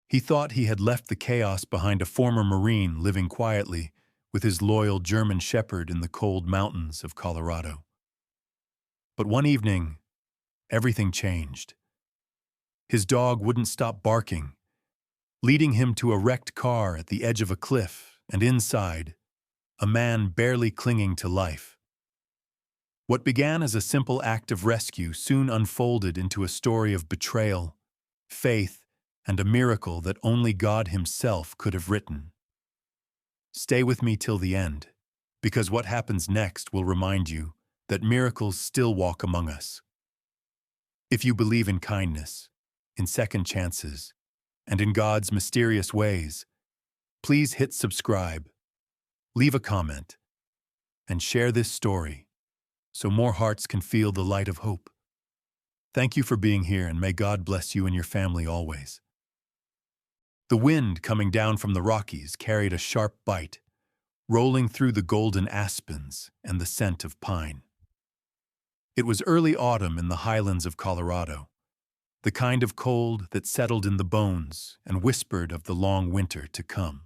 He thought he had left the chaos behind, a former Marine living quietly with his loyal German shepherd in the cold mountains of Colorado. But one evening, everything changed. His dog wouldn't stop barking, leading him to a wrecked car at the edge of a cliff, and inside, a man barely clinging to life. What began as a simple act of rescue soon unfolded into a story of betrayal, faith, and a miracle that only God Himself could have written. Stay with me till the end, because what happens next will remind you that miracles still walk among us. If you believe in kindness, in second chances, and in God's mysterious ways, please hit subscribe, leave a comment, and share this story so more hearts can feel the light of hope. Thank you for being here, and may God bless you and your family always. The wind coming down from the Rockies carried a sharp bite, rolling through the golden aspens and the scent of pine. It was early autumn in the highlands of Colorado, the kind of cold that settled in the bones and whispered of the long winter to come.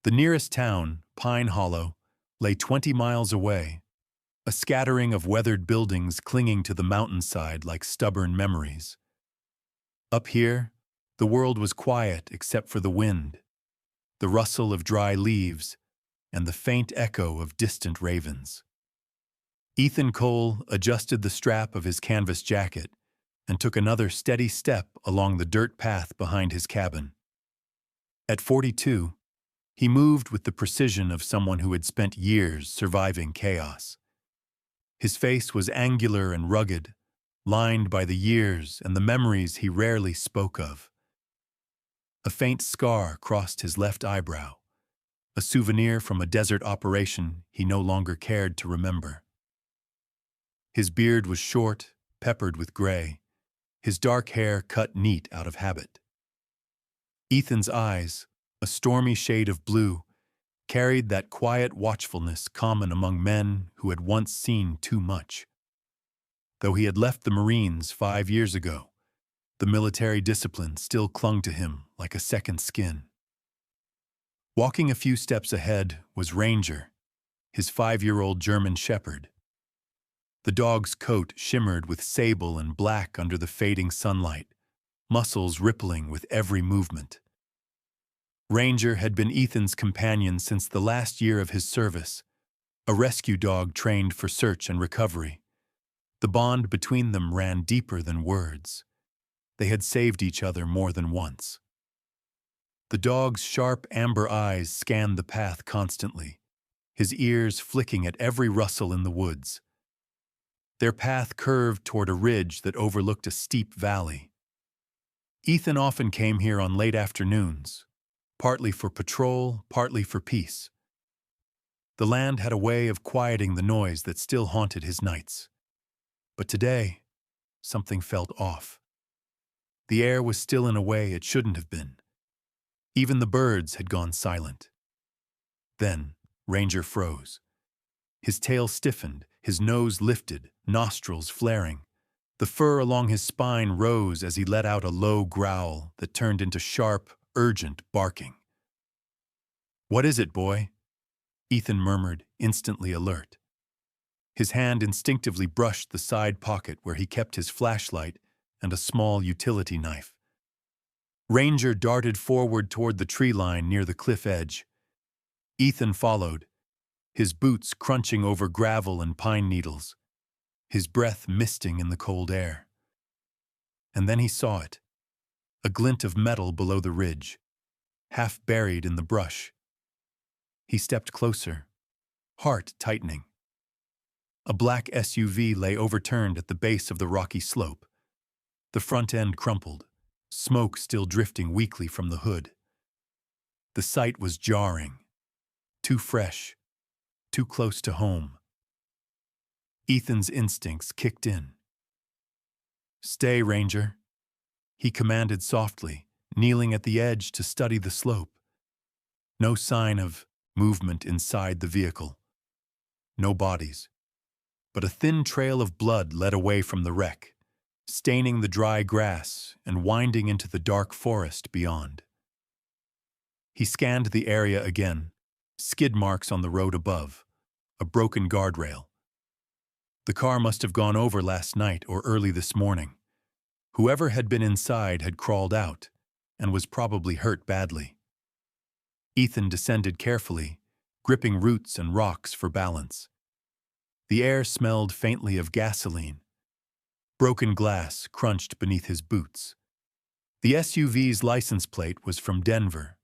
The nearest town, Pine Hollow, lay 20 miles away, a scattering of weathered buildings clinging to the mountainside like stubborn memories. Up here, the world was quiet except for the wind, the rustle of dry leaves, and the faint echo of distant ravens. Ethan Cole adjusted the strap of his canvas jacket and took another steady step along the dirt path behind his cabin. At 42, he moved with the precision of someone who had spent years surviving chaos. His face was angular and rugged, lined by the years and the memories he rarely spoke of. A faint scar crossed his left eyebrow, a souvenir from a desert operation he no longer cared to remember. His beard was short, peppered with gray, his dark hair cut neat out of habit. Ethan's eyes, a stormy shade of blue, carried that quiet watchfulness common among men who had once seen too much. Though he had left the Marines 5 years ago, the military discipline still clung to him like a second skin. Walking a few steps ahead was Ranger, his 5-year-old German shepherd. The dog's coat shimmered with sable and black under the fading sunlight, muscles rippling with every movement. Ranger had been Ethan's companion since the last year of his service, a rescue dog trained for search and recovery. The bond between them ran deeper than words. They had saved each other more than once. The dog's sharp amber eyes scanned the path constantly, his ears flicking at every rustle in the woods. Their path curved toward a ridge that overlooked a steep valley. Ethan often came here on late afternoons, partly for patrol, partly for peace. The land had a way of quieting the noise that still haunted his nights. But today, something felt off. The air was still in a way it shouldn't have been. Even the birds had gone silent. Then, Ranger froze. His tail stiffened, his nose lifted, nostrils flaring. The fur along his spine rose as he let out a low growl that turned into sharp, urgent barking. "What is it, boy?" Ethan murmured, instantly alert. His hand instinctively brushed the side pocket where he kept his flashlight and a small utility knife. Ranger darted forward toward the tree line near the cliff edge. Ethan followed, his boots crunching over gravel and pine needles, his breath misting in the cold air. And then he saw it, a glint of metal below the ridge, half buried in the brush. He stepped closer, heart tightening. A black SUV lay overturned at the base of the rocky slope. The front end crumpled, smoke still drifting weakly from the hood. The sight was jarring, too fresh, too close to home. Ethan's instincts kicked in. "Stay, Ranger," he commanded softly, kneeling at the edge to study the slope. No sign of movement inside the vehicle. No bodies. But a thin trail of blood led away from the wreck. staining the dry grass and winding into the dark forest beyond. He scanned the area again, skid marks on the road above, a broken guardrail. The car must have gone over last night or early this morning. Whoever had been inside had crawled out and was probably hurt badly. Ethan descended carefully, gripping roots and rocks for balance. The air smelled faintly of gasoline. Broken glass crunched beneath his boots. The SUV's license plate was from Denver.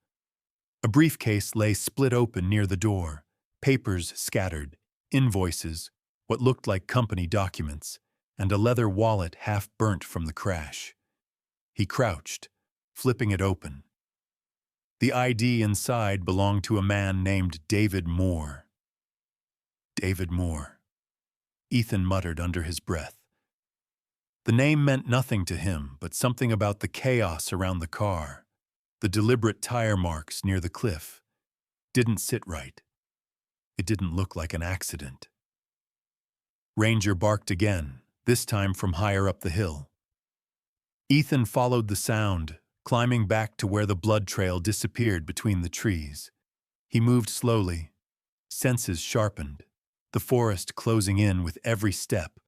A briefcase lay split open near the door, papers scattered, invoices, what looked like company documents, and a leather wallet half burnt from the crash. He crouched, flipping it open. The ID inside belonged to a man named David Moore. David Moore. Ethan muttered under his breath. The name meant nothing to him, but something about the chaos around the car, the deliberate tire marks near the cliff, didn't sit right. It didn't look like an accident. Ranger barked again, this time from higher up the hill. Ethan followed the sound, climbing back to where the blood trail disappeared between the trees. He moved slowly, senses sharpened, the forest closing in with every step.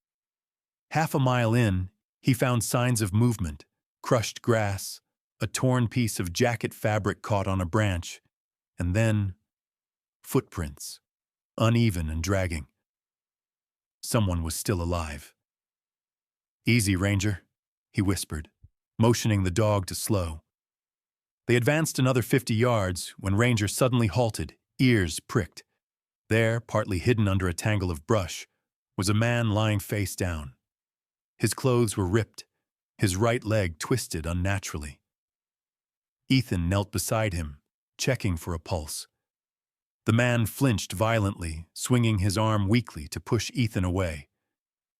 Half a mile in, he found signs of movement, crushed grass, a torn piece of jacket fabric caught on a branch, and then footprints, uneven and dragging. Someone was still alive. "Easy, Ranger," he whispered, motioning the dog to slow. They advanced another 50 yards when Ranger suddenly halted, ears pricked. There, partly hidden under a tangle of brush, was a man lying face down. His clothes were ripped, his right leg twisted unnaturally. Ethan knelt beside him, checking for a pulse. The man flinched violently, swinging his arm weakly to push Ethan away.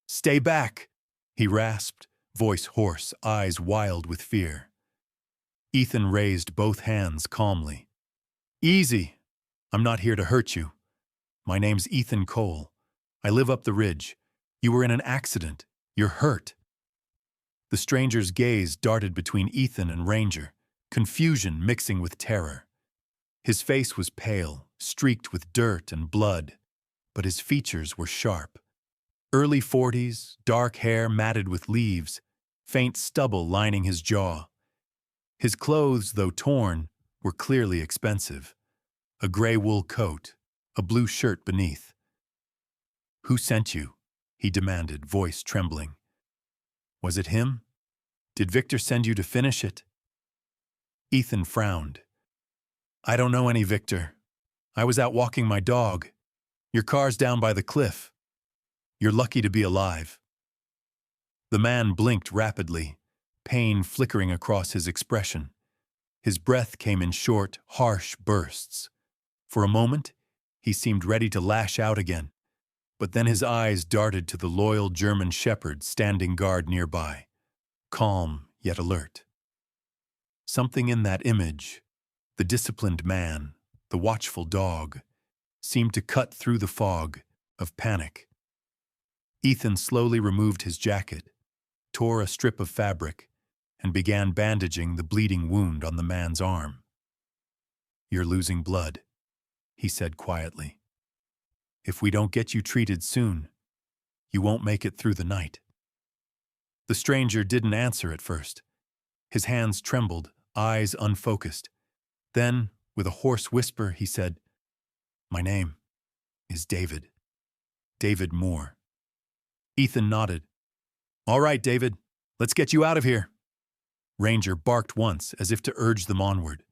"Stay back!" he rasped, voice hoarse, eyes wild with fear. Ethan raised both hands calmly. "Easy! I'm not here to hurt you. My name's Ethan Cole. I live up the ridge. You were in an accident. You're hurt." The stranger's gaze darted between Ethan and Ranger, confusion mixing with terror. His face was pale, streaked with dirt and blood, but his features were sharp. Early 40s, dark hair matted with leaves, faint stubble lining his jaw. His clothes, though torn, were clearly expensive. A gray wool coat, a blue shirt beneath. "Who sent you?" he demanded, voice trembling. "Was it him? Did Victor send you to finish it?" Ethan frowned. "I don't know any Victor. I was out walking my dog. Your car's down by the cliff. You're lucky to be alive." The man blinked rapidly, pain flickering across his expression. His breath came in short, harsh bursts. For a moment, he seemed ready to lash out again, but then his eyes darted to the loyal German shepherd standing guard nearby, calm yet alert. Something in that image, the disciplined man, the watchful dog, seemed to cut through the fog of panic. Ethan slowly removed his jacket, tore a strip of fabric, and began bandaging the bleeding wound on the man's arm. "You're losing blood," he said quietly. "If we don't get you treated soon, you won't make it through the night." The stranger didn't answer at first. His hands trembled, eyes unfocused. Then, with a hoarse whisper, he said, "My name is David. David Moore." Ethan nodded. "All right, David, let's get you out of here." Ranger barked once as if to urge them onward.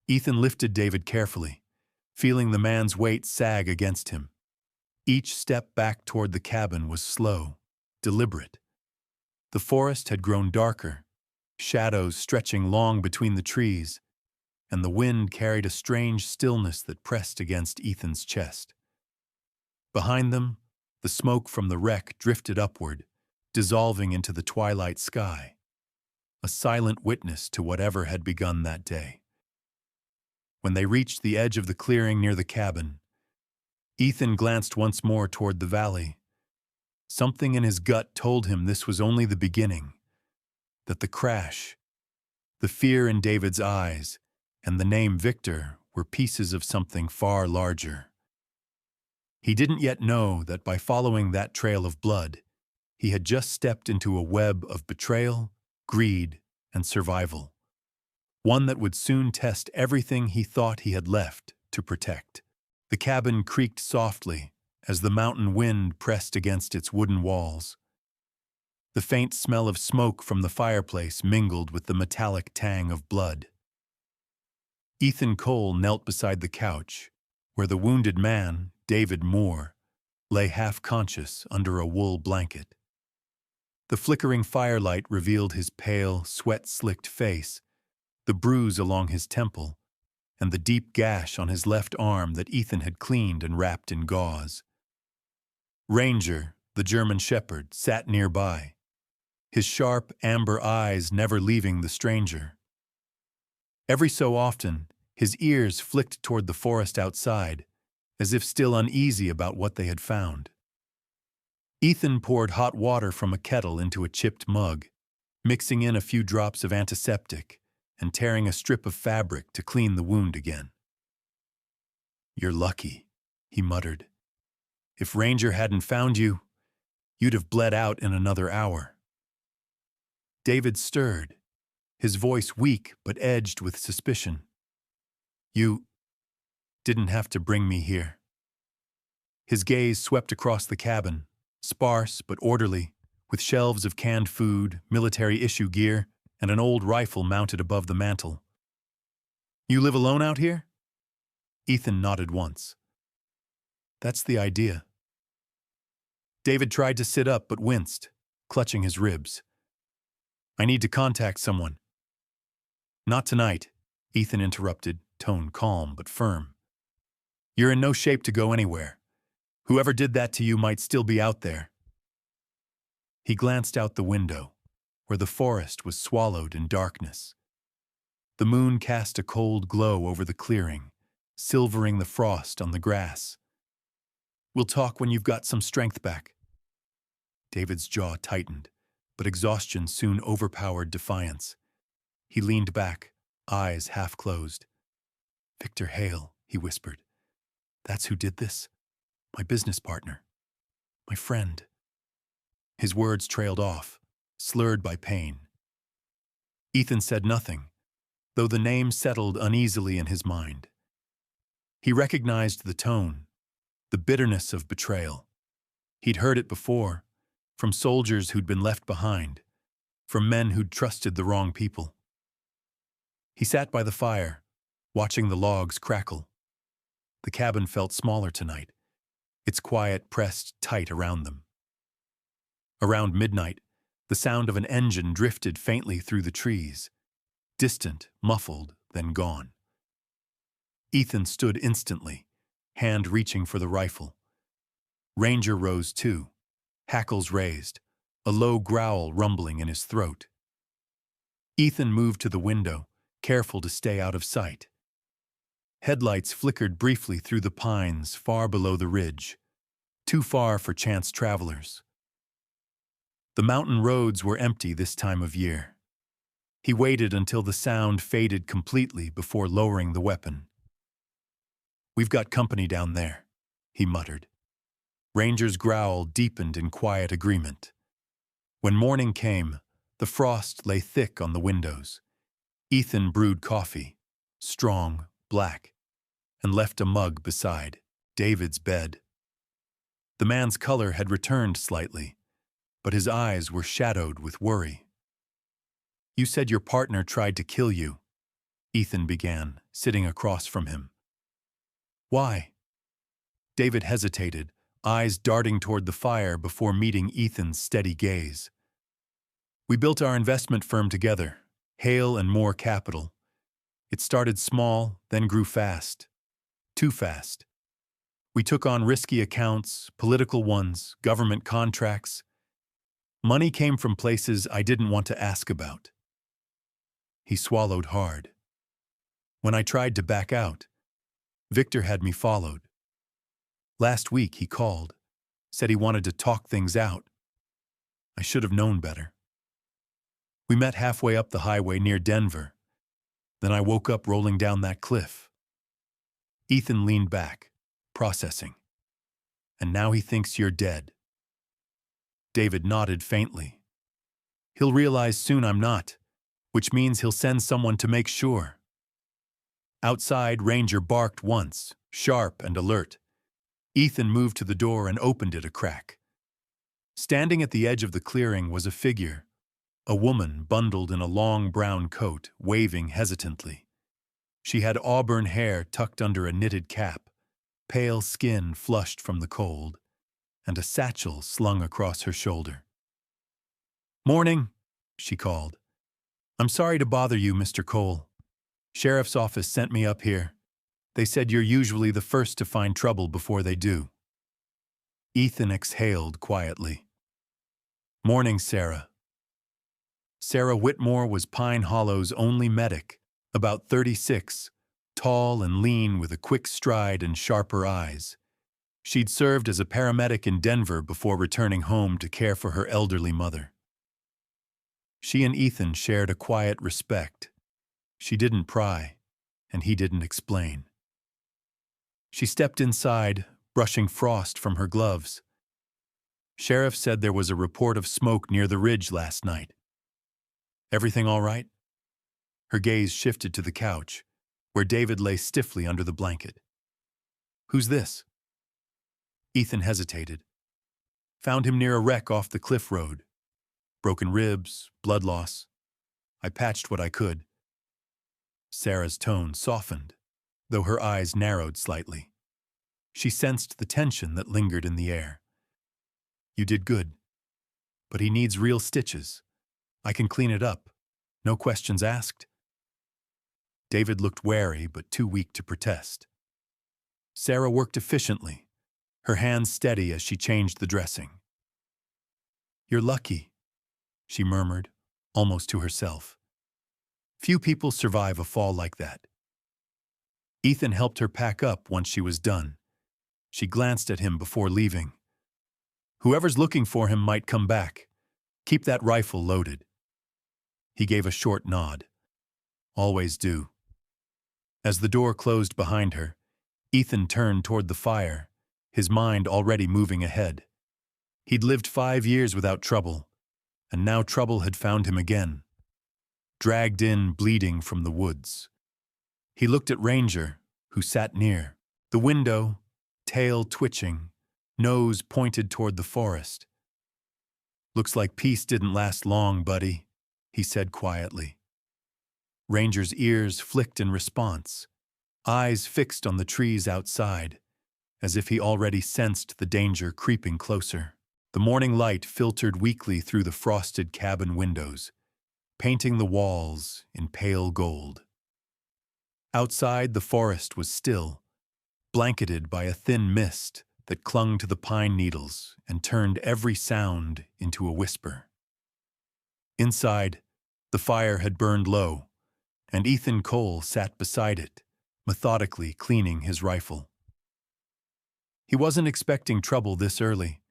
Ethan lifted David carefully, feeling the man's weight sag against him. Each step back toward the cabin was slow, deliberate. The forest had grown darker, shadows stretching long between the trees, and the wind carried a strange stillness that pressed against Ethan's chest. Behind them, the smoke from the wreck drifted upward, dissolving into the twilight sky, a silent witness to whatever had begun that day. When they reached the edge of the clearing near the cabin, Ethan glanced once more toward the valley. Something in his gut told him this was only the beginning, that the crash, the fear in David's eyes, and the name Victor were pieces of something far larger. He didn't yet know that by following that trail of blood, he had just stepped into a web of betrayal, greed, and survival, one that would soon test everything he thought he had left to protect. The cabin creaked softly as the mountain wind pressed against its wooden walls. The faint smell of smoke from the fireplace mingled with the metallic tang of blood. Ethan Cole knelt beside the couch, where the wounded man, David Moore, lay half-conscious under a wool blanket. The flickering firelight revealed his pale, sweat-slicked face, the bruise along his temple, and the deep gash on his left arm that Ethan had cleaned and wrapped in gauze. Ranger, the German shepherd, sat nearby, his sharp, amber eyes never leaving the stranger. Every so often, his ears flicked toward the forest outside, as if still uneasy about what they had found. Ethan poured hot water from a kettle into a chipped mug, mixing in a few drops of antiseptic and tearing a strip of fabric to clean the wound again. "You're lucky," he muttered. "If Ranger hadn't found you, you'd have bled out in another hour." David stirred, his voice weak but edged with suspicion. "You didn't have to bring me here." His gaze swept across the cabin, sparse but orderly, with shelves of canned food, military-issue gear, and an old rifle mounted above the mantel. "You live alone out here?" Ethan nodded once. "That's the idea." David tried to sit up but winced, clutching his ribs. "I need to contact someone." "Not tonight," Ethan interrupted, tone calm but firm. "You're in no shape to go anywhere. Whoever did that to you might still be out there." He glanced out the window, where the forest was swallowed in darkness. The moon cast a cold glow over the clearing, silvering the frost on the grass. "We'll talk when you've got some strength back." David's jaw tightened, but exhaustion soon overpowered defiance. He leaned back, eyes half closed. "Victor Hale," he whispered. "That's who did this? My business partner. My friend." His words trailed off, slurred by pain. Ethan said nothing, though the name settled uneasily in his mind. He recognized the tone, the bitterness of betrayal. He'd heard it before, from soldiers who'd been left behind, from men who'd trusted the wrong people. He sat by the fire, watching the logs crackle. The cabin felt smaller tonight, its quiet pressed tight around them. Around midnight, the sound of an engine drifted faintly through the trees, distant, muffled, then gone. Ethan stood instantly, hand reaching for the rifle. Ranger rose too, hackles raised, a low growl rumbling in his throat. Ethan moved to the window, careful to stay out of sight. Headlights flickered briefly through the pines far below the ridge, too far for chance travelers. The mountain roads were empty this time of year. He waited until the sound faded completely before lowering the weapon. "We've got company down there," he muttered. Ranger's growl deepened in quiet agreement. When morning came, the frost lay thick on the windows. Ethan brewed coffee, strong, black, and left a mug beside David's bed. The man's color had returned slightly, but his eyes were shadowed with worry. "You said your partner tried to kill you," Ethan began, sitting across from him. "Why?" David hesitated, eyes darting toward the fire before meeting Ethan's steady gaze. "We built our investment firm together, Hale and Moore Capital. It started small, then grew fast. Too fast. We took on risky accounts, political ones, government contracts. Money came from places I didn't want to ask about." He swallowed hard. "When I tried to back out, Victor had me followed. Last week he called, Said he wanted to talk things out. I should have known better. We met halfway up the highway near Denver. Then I woke up rolling down that cliff. Ethan leaned back, processing. And now he thinks you're dead. David nodded faintly. He'll realize soon I'm not, which means he'll send someone to make sure. Outside, Ranger barked once, sharp and alert. Ethan moved to the door and opened it a crack. Standing at the edge of the clearing was a figure, a woman bundled in a long brown coat, waving hesitantly. She had auburn hair tucked under a knitted cap, pale skin flushed from the cold, and a satchel slung across her shoulder. "Morning," she called. "I'm sorry to bother you, Mr. Cole. Sheriff's office sent me up here. They said you're usually the first to find trouble before they do." Ethan exhaled quietly. "Morning, Sarah." Sarah Whitmore was Pine Hollow's only medic, about 36, tall and lean with a quick stride and sharper eyes. She'd served as a paramedic in Denver before returning home to care for her elderly mother. She and Ethan shared a quiet respect. She didn't pry, and he didn't explain. She stepped inside, brushing frost from her gloves. "Sheriff said there was a report of smoke near the ridge last night. Everything all right?" Her gaze shifted to the couch, where David lay stiffly under the blanket. "Who's this?" Ethan hesitated. "Found him near a wreck off the cliff road. Broken ribs, blood loss. I patched what I could." Sarah's tone softened, though her eyes narrowed slightly. She sensed the tension that lingered in the air. "You did good. But he needs real stitches. I can clean it up. No questions asked." David looked wary, but too weak to protest. Sarah worked efficiently, her hands steady as she changed the dressing. "You're lucky," she murmured, almost to herself. "Few people survive a fall like that." Ethan helped her pack up once she was done. She glanced at him before leaving. "Whoever's looking for him might come back. Keep that rifle loaded." He gave a short nod. "Always do." As the door closed behind her, Ethan turned toward the fire, his mind already moving ahead. He'd lived 5 years without trouble, and now trouble had found him again, dragged in bleeding from the woods. He looked at Ranger, who sat near, the window, tail twitching, nose pointed toward the forest. "Looks like peace didn't last long, buddy," he said quietly. Ranger's ears flicked in response, eyes fixed on the trees outside, as if he already sensed the danger creeping closer. The morning light filtered weakly through the frosted cabin windows, painting the walls in pale gold. Outside, the forest was still, blanketed by a thin mist that clung to the pine needles and turned every sound into a whisper. Inside, the fire had burned low, and Ethan Cole sat beside it, methodically cleaning his rifle. He wasn't expecting trouble this early,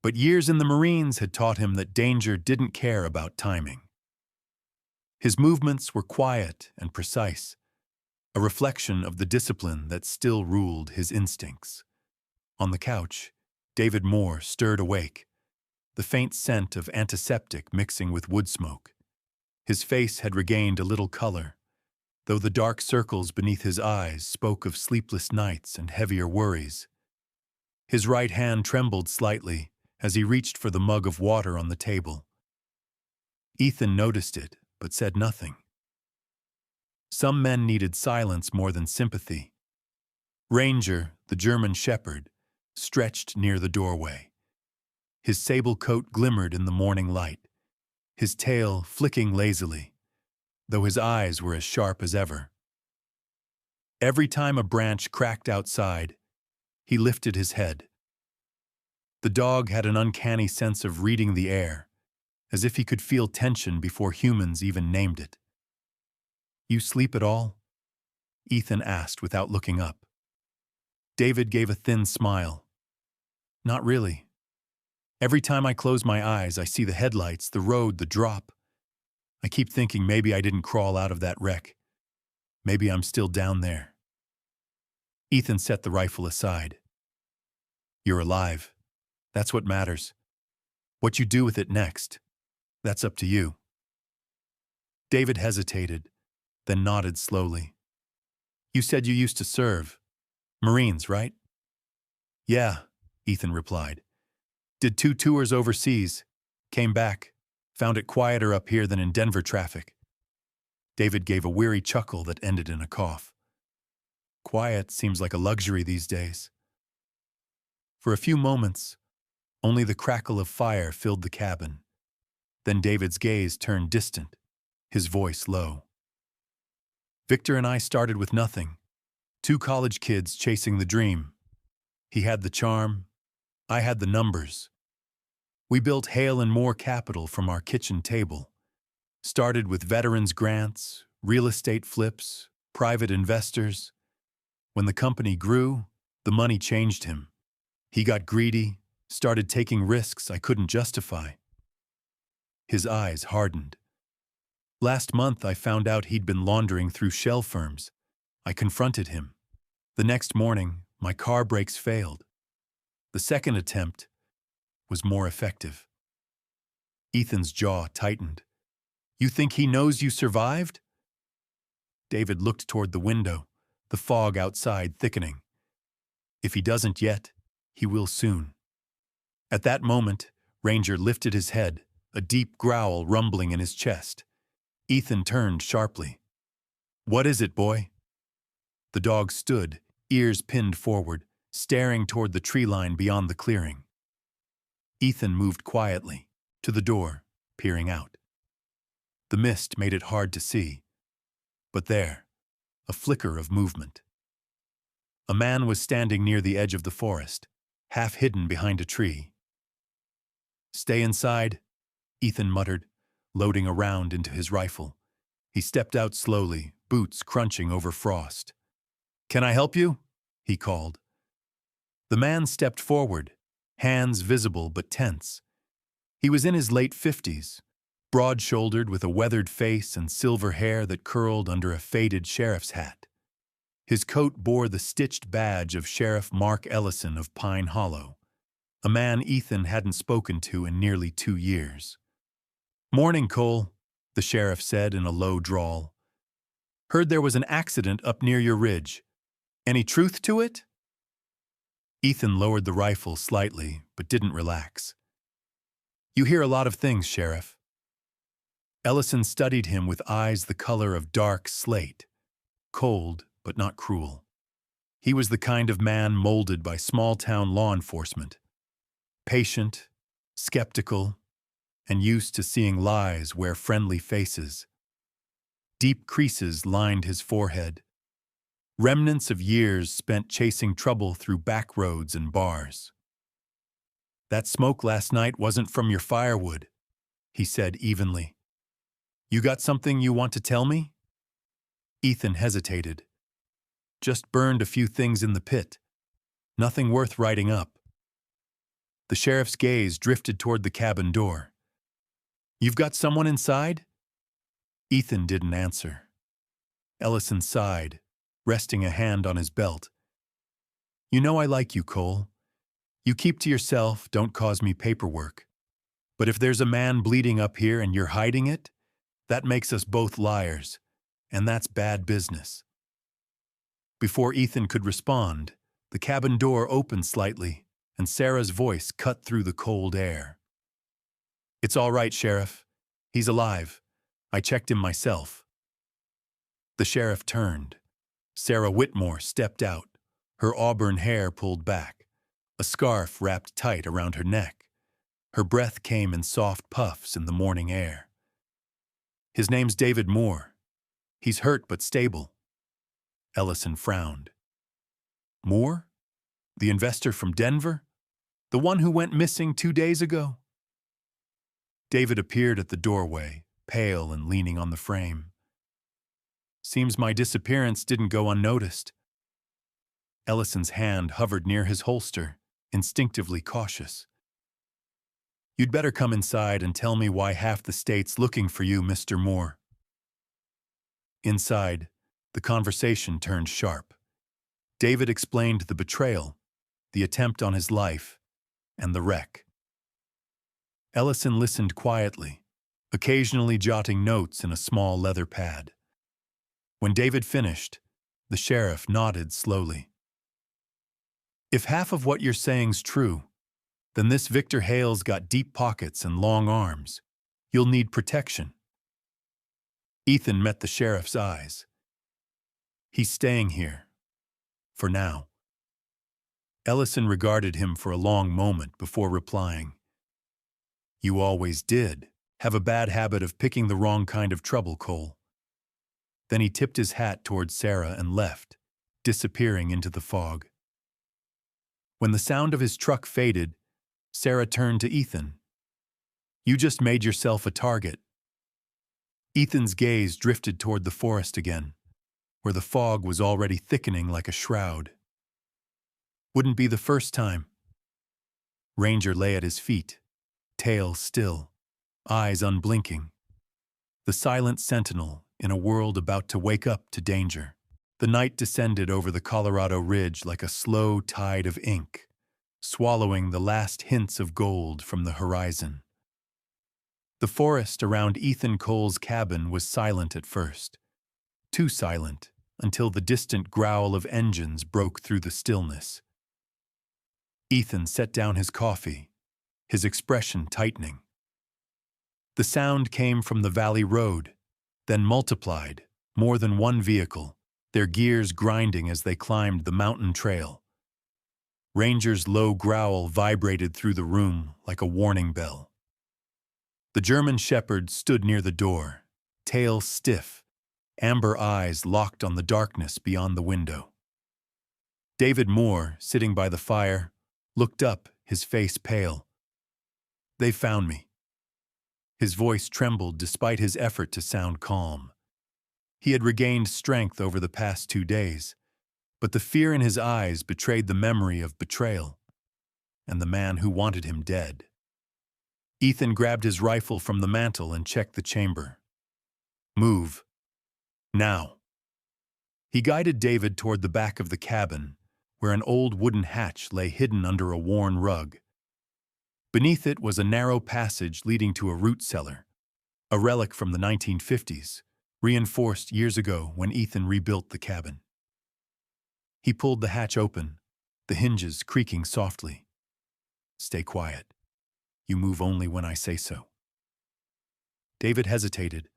but years in the Marines had taught him that danger didn't care about timing. His movements were quiet and precise, a reflection of the discipline that still ruled his instincts. On the couch, David Moore stirred awake, the faint scent of antiseptic mixing with wood smoke. His face had regained a little color, though the dark circles beneath his eyes spoke of sleepless nights and heavier worries. His right hand trembled slightly as he reached for the mug of water on the table. Ethan noticed it, but said nothing. Some men needed silence more than sympathy. Ranger, the German shepherd, stretched near the doorway. His sable coat glimmered in the morning light, his tail flicking lazily, though his eyes were as sharp as ever. Every time a branch cracked outside, he lifted his head. The dog had an uncanny sense of reading the air, as if he could feel tension before humans even named it. "You sleep at all?" Ethan asked without looking up. David gave a thin smile. "Not really. Every time I close my eyes, I see the headlights, the road, the drop. I keep thinking maybe I didn't crawl out of that wreck. Maybe I'm still down there. Ethan set the rifle aside. You're alive. That's what matters. What you do with it next, that's up to you. David hesitated, then nodded slowly. You said you used to serve. Marines, right? Yeah, Ethan replied. Did 2 tours overseas. Came back. Found it quieter up here than in Denver traffic. David gave a weary chuckle that ended in a cough. Quiet seems like a luxury these days. For a few moments, only the crackle of fire filled the cabin. Then David's gaze turned distant, his voice low. Victor and I started with nothing. 2 college kids chasing the dream. He had the charm, I had the numbers. We built Hale and More capital from our kitchen table. Started with veterans grants, real estate flips, private investors. When the company grew, the money changed him. He got greedy, started taking risks I couldn't justify. His eyes hardened. Last month I found out he'd been laundering through shell firms. I confronted him. The next morning, my car brakes failed. The second attempt was more effective. Ethan's jaw tightened. You think he knows you survived? David looked toward the window, the fog outside thickening. If he doesn't yet, he will soon. At that moment, Ranger lifted his head, a deep growl rumbling in his chest. Ethan turned sharply. What is it, boy? The dog stood, ears pinned forward, staring toward the tree line beyond the clearing. Ethan moved quietly, to the door, peering out. The mist made it hard to see. But there, a flicker of movement. A man was standing near the edge of the forest, half hidden behind a tree. Stay inside, Ethan muttered, loading a round into his rifle. He stepped out slowly, boots crunching over frost. Can I help you? He called. The man stepped forward, hands visible but tense. He was in his late 50s, broad-shouldered with a weathered face and silver hair that curled under a faded sheriff's hat. His coat bore the stitched badge of Sheriff Mark Ellison of Pine Hollow, a man Ethan hadn't spoken to in nearly 2 years. Morning, Cole, the sheriff said in a low drawl. Heard there was an accident up near your ridge. Any truth to it? Ethan lowered the rifle slightly, but didn't relax. You hear a lot of things, Sheriff. Ellison studied him with eyes the color of dark slate, cold but not cruel. He was the kind of man molded by small-town law enforcement, patient, skeptical, and used to seeing lies wear friendly faces. Deep creases lined his forehead, remnants of years spent chasing trouble through back roads and bars. That smoke last night wasn't from your firewood, he said evenly. You got something you want to tell me? Ethan hesitated. Just burned a few things in the pit. Nothing worth writing up. The sheriff's gaze drifted toward the cabin door. You've got someone inside? Ethan didn't answer. Ellison sighed, resting a hand on his belt. You know I like you, Cole. You keep to yourself, don't cause me paperwork. But if there's a man bleeding up here and you're hiding it, that makes us both liars, and that's bad business. Before Ethan could respond, the cabin door opened slightly, and Sarah's voice cut through the cold air. It's all right, Sheriff. He's alive. I checked him myself. The sheriff turned. Sarah Whitmore stepped out, her auburn hair pulled back, a scarf wrapped tight around her neck. Her breath came in soft puffs in the morning air. His name's David Moore. He's hurt but stable. Ellison frowned. Moore? The investor from Denver? The one who went missing 2 days ago? David appeared at the doorway, pale and leaning on the frame. Seems my disappearance didn't go unnoticed. Ellison's hand hovered near his holster, instinctively cautious. You'd better come inside and tell me why half the state's looking for you, Mr. Moore. Inside, the conversation turned sharp. David explained the betrayal, the attempt on his life, and the wreck. Ellison listened quietly, occasionally jotting notes in a small leather pad. When David finished, the sheriff nodded slowly. If half of what you're saying's true, then this Victor Hale's got deep pockets and long arms. You'll need protection. Ethan met the sheriff's eyes. He's staying here. For now. Ellison regarded him for a long moment before replying. You always did have a bad habit of picking the wrong kind of trouble, Cole. Then he tipped his hat toward Sarah and left, disappearing into the fog. When the sound of his truck faded, Sarah turned to Ethan. You just made yourself a target. Ethan's gaze drifted toward the forest again, where the fog was already thickening like a shroud. Wouldn't be the first time. Ranger lay at his feet, tail still, eyes unblinking. The silent sentinel in a world about to wake up to danger. The night descended over the Colorado Ridge like a slow tide of ink, swallowing the last hints of gold from the horizon. The forest around Ethan Cole's cabin was silent at first, too silent until the distant growl of engines broke through the stillness. Ethan set down his coffee, his expression tightening. The sound came from the valley road, then multiplied, more than one vehicle, their gears grinding as they climbed the mountain trail. Ranger's low growl vibrated through the room like a warning bell. The German shepherd stood near the door, tail stiff, amber eyes locked on the darkness beyond the window. David Moore, sitting by the fire, looked up, his face pale. They found me. His voice trembled despite his effort to sound calm. He had regained strength over the past 2 days, but the fear in his eyes betrayed the memory of betrayal and the man who wanted him dead. Ethan grabbed his rifle from the mantel and checked the chamber. Move. Now. He guided David toward the back of the cabin, where an old wooden hatch lay hidden under a worn rug. Beneath it was a narrow passage leading to a root cellar, a relic from the 1950s, reinforced years ago when Ethan rebuilt the cabin. He pulled the hatch open, the hinges creaking softly. Stay quiet. You move only when I say so. David hesitated,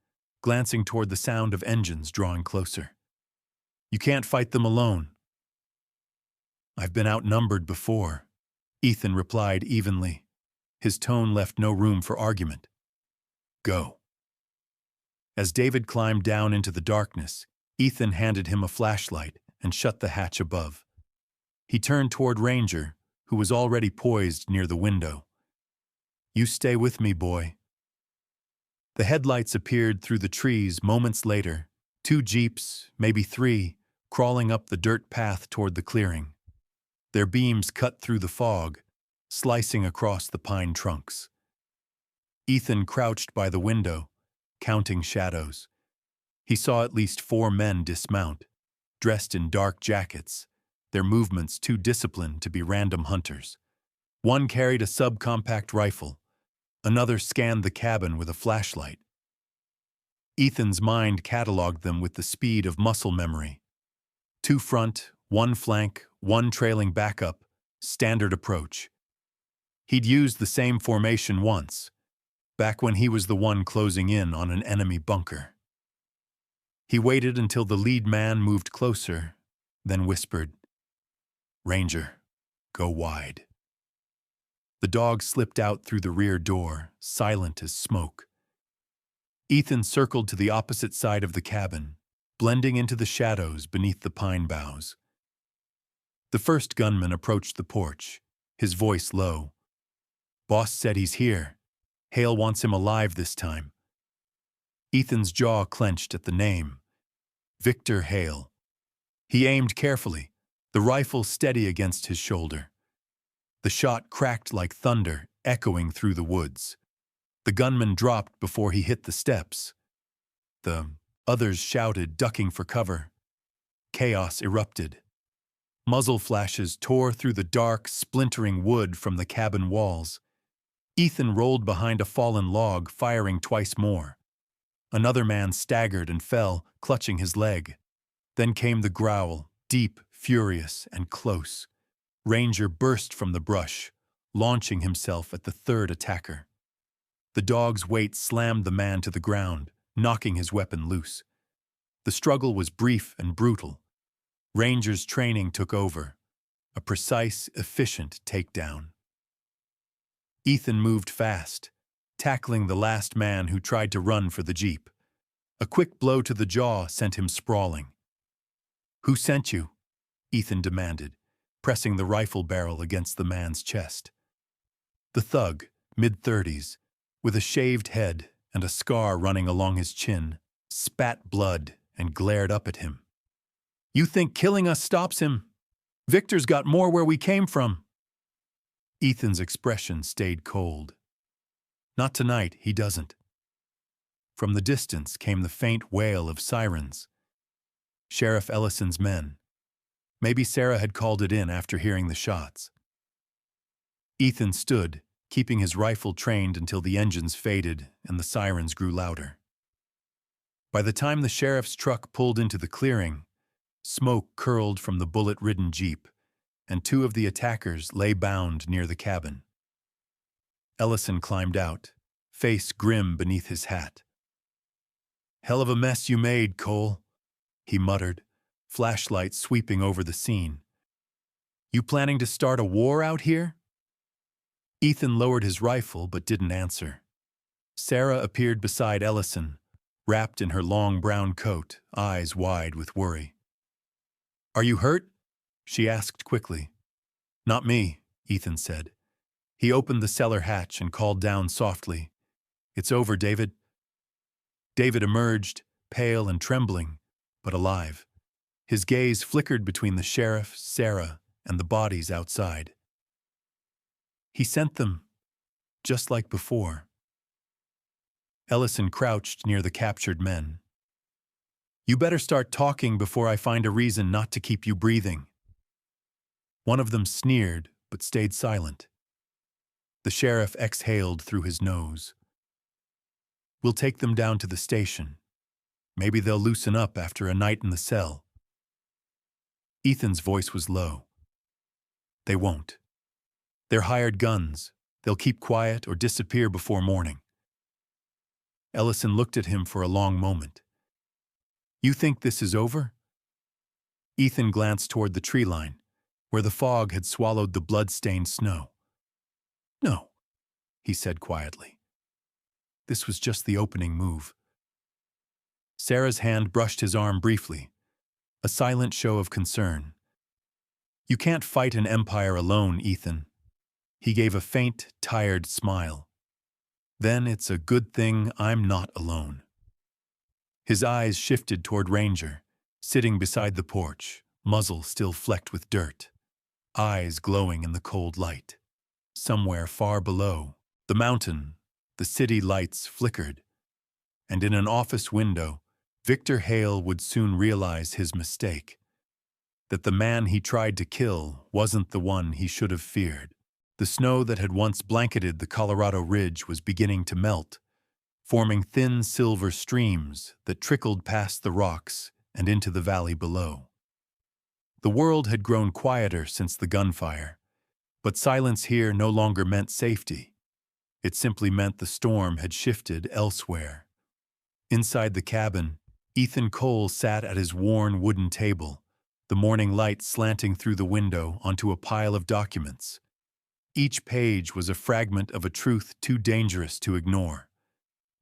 glancing toward the sound of engines drawing closer. You can't fight them alone. I've been outnumbered before, Ethan replied evenly. His tone left no room for argument. Go. As David climbed down into the darkness, Ethan handed him a flashlight and shut the hatch above. He turned toward Ranger, who was already poised near the window. You stay with me, boy. The headlights appeared through the trees moments later, 2 jeeps, maybe 3, crawling up the dirt path toward the clearing. Their beams cut through the fog, slicing across the pine trunks. Ethan crouched by the window, counting shadows. He saw at least 4 men dismount, dressed in dark jackets, their movements too disciplined to be random hunters. One carried a subcompact rifle. Another scanned the cabin with a flashlight. Ethan's mind cataloged them with the speed of muscle memory. 2 front, 1 flank, 1 trailing backup, standard approach. He'd used the same formation once, back when he was the one closing in on an enemy bunker. He waited until the lead man moved closer, then whispered, Ranger, go wide. The dog slipped out through the rear door, silent as smoke. Ethan circled to the opposite side of the cabin, blending into the shadows beneath the pine boughs. The first gunman approached the porch, his voice low. Boss said he's here. Hale wants him alive this time. Ethan's jaw clenched at the name. Victor Hale. He aimed carefully, the rifle steady against his shoulder. The shot cracked like thunder, echoing through the woods. The gunman dropped before he hit the steps. The others shouted, ducking for cover. Chaos erupted. Muzzle flashes tore through the dark, splintering wood from the cabin walls. Ethan rolled behind a fallen log, firing twice more. Another man staggered and fell, clutching his leg. Then came the growl, deep, furious, and close. Ranger burst from the brush, launching himself at the third attacker. The dog's weight slammed the man to the ground, knocking his weapon loose. The struggle was brief and brutal. Ranger's training took over, a precise, efficient takedown. Ethan moved fast, tackling the last man who tried to run for the jeep. A quick blow to the jaw sent him sprawling. "Who sent you?" Ethan demanded, pressing the rifle barrel against the man's chest. The thug, mid-30s, with a shaved head and a scar running along his chin, spat blood and glared up at him. "You think killing us stops him? Victor's got more where we came from." Ethan's expression stayed cold. "Not tonight, he doesn't." From the distance came the faint wail of sirens. Sheriff Ellison's men. Maybe Sarah had called it in after hearing the shots. Ethan stood, keeping his rifle trained until the engines faded and the sirens grew louder. By the time the sheriff's truck pulled into the clearing, smoke curled from the bullet-ridden jeep, and two of the attackers lay bound near the cabin. Ellison climbed out, face grim beneath his hat. "Hell of a mess you made, Cole," he muttered, flashlight sweeping over the scene. "You planning to start a war out here?" Ethan lowered his rifle but didn't answer. Sarah appeared beside Ellison, wrapped in her long brown coat, eyes wide with worry. "Are you hurt?" she asked quickly. "Not me," Ethan said. He opened the cellar hatch and called down softly. "It's over, David." David emerged, pale and trembling, but alive. His gaze flickered between the sheriff, Sarah, and the bodies outside. "He sent them, just like before." Ellison crouched near the captured men. "You better start talking before I find a reason not to keep you breathing." One of them sneered, but stayed silent. The sheriff exhaled through his nose. "We'll take them down to the station. Maybe they'll loosen up after a night in the cell." Ethan's voice was low. "They won't. They're hired guns. They'll keep quiet or disappear before morning." Ellison looked at him for a long moment. "You think this is over?" Ethan glanced toward the tree line, where the fog had swallowed the blood-stained snow. "No," he said quietly. "This was just the opening move." Sarah's hand brushed his arm briefly, a silent show of concern. "You can't fight an empire alone, Ethan." He gave a faint, tired smile. "Then it's a good thing I'm not alone." His eyes shifted toward Ranger, sitting beside the porch, muzzle still flecked with dirt, eyes glowing in the cold light. Somewhere far below, the mountain, the city lights flickered, and in an office window, Victor Hale would soon realize his mistake, that the man he tried to kill wasn't the one he should have feared. The snow that had once blanketed the Colorado Ridge was beginning to melt, forming thin silver streams that trickled past the rocks and into the valley below. The world had grown quieter since the gunfire, but silence here no longer meant safety. It simply meant the storm had shifted elsewhere. Inside the cabin, Ethan Cole sat at his worn wooden table, the morning light slanting through the window onto a pile of documents. Each page was a fragment of a truth too dangerous to ignore.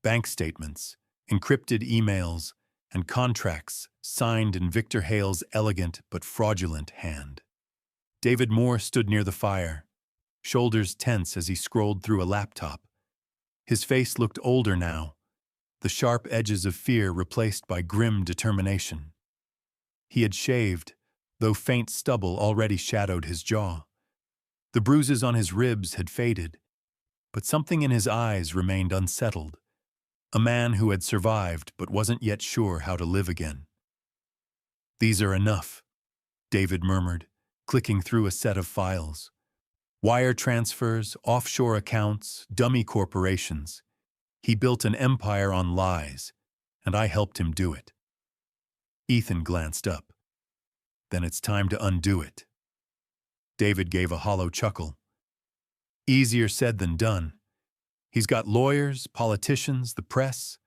Bank statements, encrypted emails, and contracts signed in Victor Hale's elegant but fraudulent hand. David Moore stood near the fire, shoulders tense as he scrolled through a laptop. His face looked older now, the sharp edges of fear replaced by grim determination. He had shaved, though faint stubble already shadowed his jaw. The bruises on his ribs had faded, but something in his eyes remained unsettled. A man who had survived but wasn't yet sure how to live again. "These are enough," David murmured, clicking through a set of files. Wire transfers, offshore accounts, dummy corporations. He built an empire on lies, and I helped him do it. Ethan glanced up. "Then it's time to undo it." David gave a hollow chuckle. "Easier said than done. He's got lawyers, politicians, the press.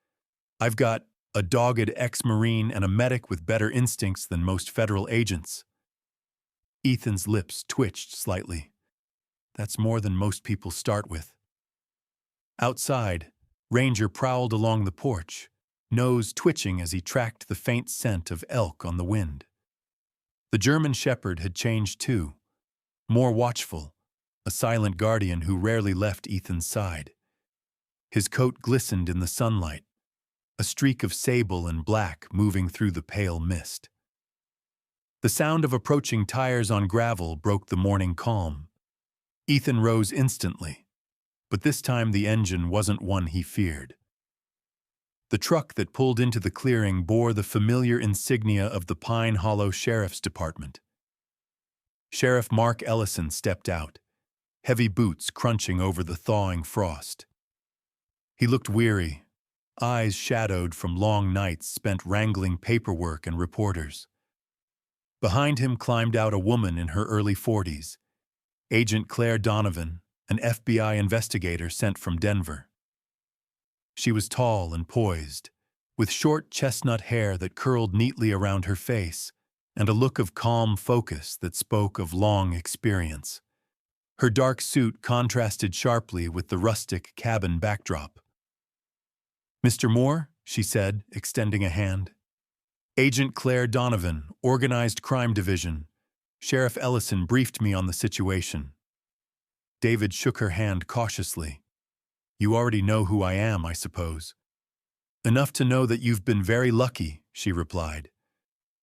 I've got a dogged ex-Marine and a medic with better instincts than most federal agents." Ethan's lips twitched slightly. That's more than most people start with. Outside, Ranger prowled along the porch, nose twitching as he tracked the faint scent of elk on the wind. The German shepherd had changed too, more watchful, a silent guardian who rarely left Ethan's side. His coat glistened in the sunlight, a streak of sable and black moving through the pale mist. The sound of approaching tires on gravel broke the morning calm. Ethan rose instantly, but this time the engine wasn't one he feared. The truck that pulled into the clearing bore the familiar insignia of the Pine Hollow Sheriff's Department. Sheriff Mark Ellison stepped out, heavy boots crunching over the thawing frost. He looked weary, eyes shadowed from long nights spent wrangling paperwork and reporters. Behind him climbed out a woman in her early 40s, Agent Claire Donovan, an FBI investigator sent from Denver. She was tall and poised, with short chestnut hair that curled neatly around her face and a look of calm focus that spoke of long experience. Her dark suit contrasted sharply with the rustic cabin backdrop. "Mr. Moore," she said, extending a hand. "Agent Claire Donovan, Organized Crime Division. Sheriff Ellison briefed me on the situation." David shook her hand cautiously. "You already know who I am, I suppose." "Enough to know that you've been very lucky," she replied,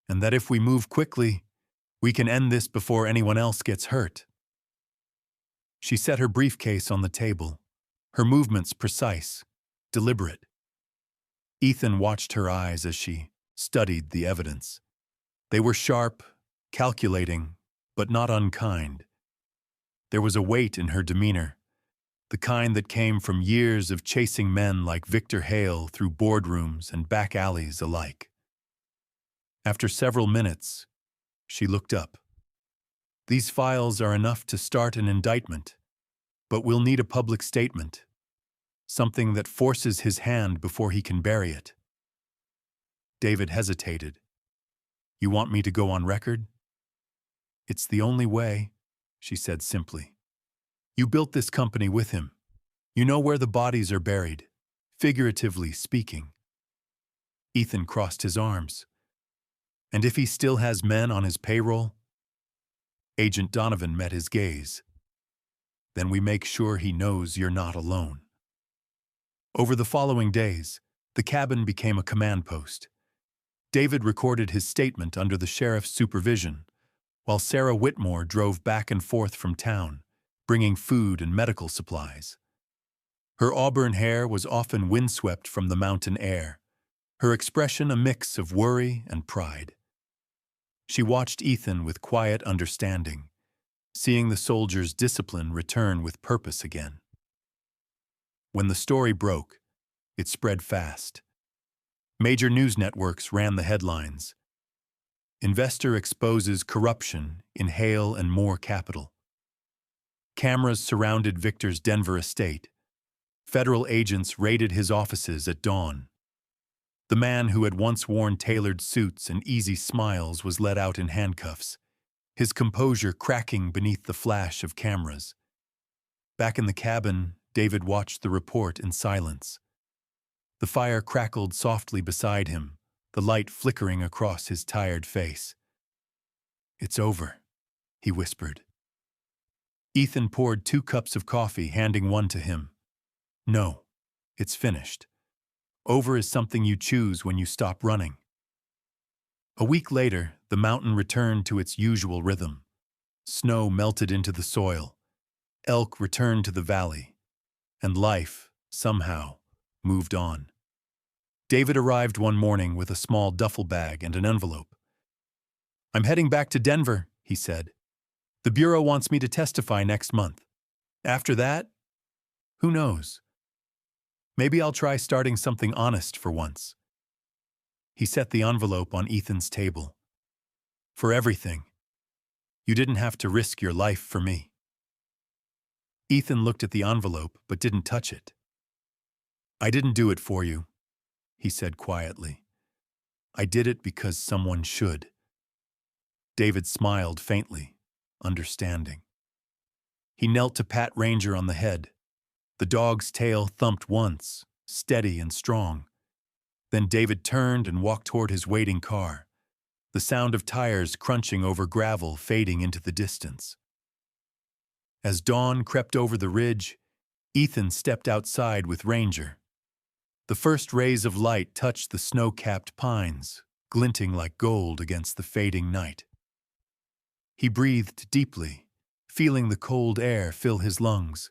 "and that if we move quickly, we can end this before anyone else gets hurt." She set her briefcase on the table, her movements precise, deliberate. Ethan watched her eyes as she studied the evidence. They were sharp, calculating, but not unkind. There was a weight in her demeanor, the kind that came from years of chasing men like Victor Hale through boardrooms and back alleys alike. After several minutes, she looked up. "These files are enough to start an indictment, but we'll need a public statement, something that forces his hand before he can bury it." David hesitated. "You want me to go on record?" "It's the only way," she said simply. "You built this company with him. You know where the bodies are buried, figuratively speaking." Ethan crossed his arms. "And if he still has men on his payroll?" Agent Donovan met his gaze. "Then we make sure he knows you're not alone." Over the following days, the cabin became a command post. David recorded his statement under the sheriff's supervision, while Sarah Whitmore drove back and forth from town, bringing food and medical supplies. Her auburn hair was often windswept from the mountain air, her expression a mix of worry and pride. She watched Ethan with quiet understanding, seeing the soldier's discipline return with purpose again. When the story broke, it spread fast. Major news networks ran the headlines. "Investor exposes corruption in Hale and Moore Capital." Cameras surrounded Victor's Denver estate. Federal agents raided his offices at dawn. The man who had once worn tailored suits and easy smiles was led out in handcuffs, his composure cracking beneath the flash of cameras. Back in the cabin, David watched the report in silence. The fire crackled softly beside him, the light flickering across his tired face. "It's over," he whispered. Ethan poured 2 cups of coffee, handing one to him. "No, it's finished. Over is something you choose when you stop running." A week later, the mountain returned to its usual rhythm. Snow melted into the soil, elk returned to the valley, and life, somehow, moved on. David arrived one morning with a small duffel bag and an envelope. "I'm heading back to Denver," he said. "The Bureau wants me to testify next month. After that, who knows? Maybe I'll try starting something honest for once." He set the envelope on Ethan's table. "For everything. You didn't have to risk your life for me." Ethan looked at the envelope but didn't touch it. "I didn't do it for you," he said quietly. "I did it because someone should." David smiled faintly, understanding. He knelt to pat Ranger on the head. The dog's tail thumped once, steady and strong. Then David turned and walked toward his waiting car, the sound of tires crunching over gravel fading into the distance. As dawn crept over the ridge, Ethan stepped outside with Ranger. The first rays of light touched the snow-capped pines, glinting like gold against the fading night. He breathed deeply, feeling the cold air fill his lungs.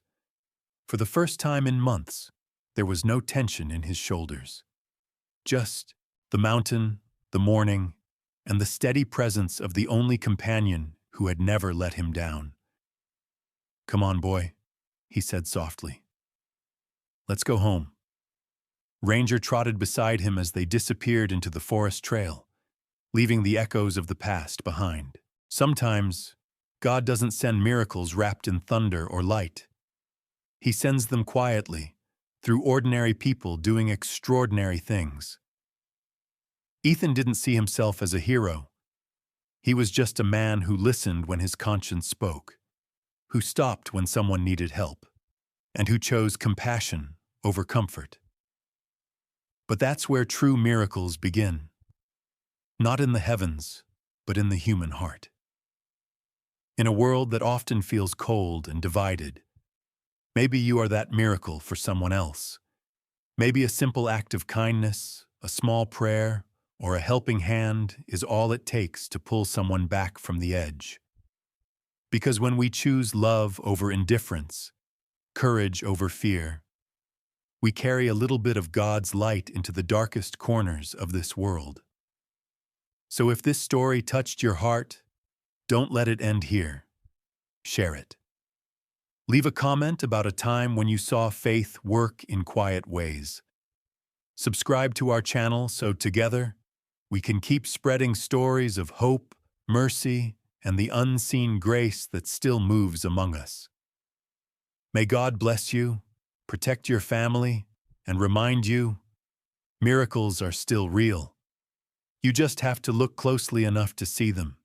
For the first time in months, there was no tension in his shoulders. Just the mountain, the morning, and the steady presence of the only companion who had never let him down. "Come on, boy," he said softly. "Let's go home." Ranger trotted beside him as they disappeared into the forest trail, leaving the echoes of the past behind. Sometimes, God doesn't send miracles wrapped in thunder or light. He sends them quietly, through ordinary people doing extraordinary things. Ethan didn't see himself as a hero. He was just a man who listened when his conscience spoke, who stopped when someone needed help, and who chose compassion over comfort. But that's where true miracles begin. Not in the heavens, but in the human heart. In a world that often feels cold and divided, maybe you are that miracle for someone else. Maybe a simple act of kindness, a small prayer, or a helping hand is all it takes to pull someone back from the edge. Because when we choose love over indifference, courage over fear, we carry a little bit of God's light into the darkest corners of this world. So if this story touched your heart, don't let it end here. Share it. Leave a comment about a time when you saw faith work in quiet ways. Subscribe to our channel so together we can keep spreading stories of hope, mercy, and the unseen grace that still moves among us. May God bless you, protect your family, and remind you, miracles are still real. You just have to look closely enough to see them.